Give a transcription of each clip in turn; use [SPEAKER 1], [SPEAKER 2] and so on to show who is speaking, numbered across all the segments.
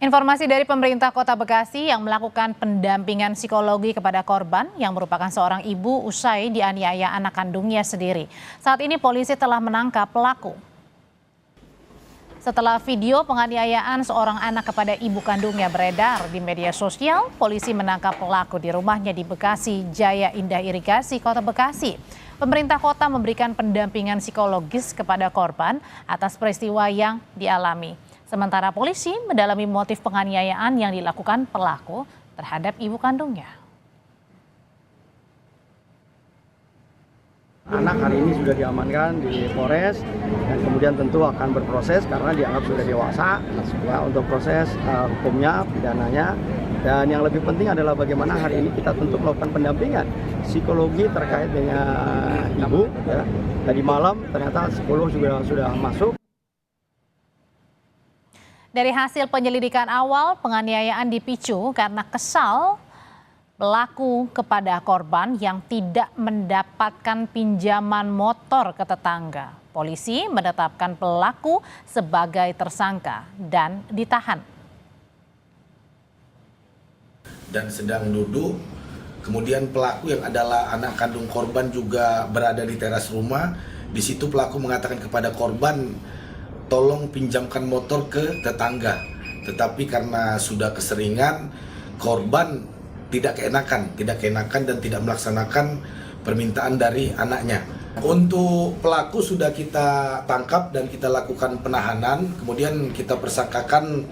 [SPEAKER 1] Informasi dari pemerintah Kota Bekasi yang melakukan pendampingan psikologi kepada korban yang merupakan seorang ibu usai dianiaya anak kandungnya sendiri. Saat ini polisi telah menangkap pelaku. Setelah video penganiayaan seorang anak kepada ibu kandungnya beredar di media sosial, polisi menangkap pelaku di rumahnya di Bekasi, Jaya Indah Irigasi, Kota Bekasi. Pemerintah kota memberikan pendampingan psikologis kepada korban atas peristiwa yang dialami. Sementara polisi mendalami motif penganiayaan yang dilakukan pelaku terhadap ibu kandungnya.
[SPEAKER 2] Anak hari ini sudah diamankan di Polres dan kemudian tentu akan berproses karena dianggap sudah dewasa ya, untuk proses hukumnya, pidananya. Dan yang lebih penting adalah bagaimana hari ini kita tentu melakukan pendampingan psikologi terkait dengan ibu. Ya. Tadi malam ternyata psikolog juga sudah masuk.
[SPEAKER 1] Dari hasil penyelidikan awal, penganiayaan dipicu karena kesal pelaku kepada korban yang tidak mendapatkan pinjaman motor ke tetangga. Polisi menetapkan pelaku sebagai tersangka dan ditahan.
[SPEAKER 3] Dan sedang duduk, kemudian pelaku yang adalah anak kandung korban juga berada di teras rumah. Di situ pelaku mengatakan kepada korban, tolong pinjamkan motor ke tetangga. Tetapi karena sudah keseringan, korban tidak keenakan dan tidak melaksanakan permintaan dari anaknya. Untuk pelaku sudah kita tangkap dan kita lakukan penahanan, kemudian kita persangkakan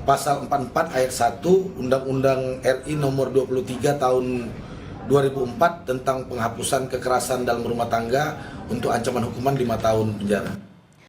[SPEAKER 3] pasal 44 ayat 1 Undang-Undang RI nomor 23 tahun 2004 tentang penghapusan kekerasan dalam rumah tangga untuk ancaman hukuman 5 tahun penjara.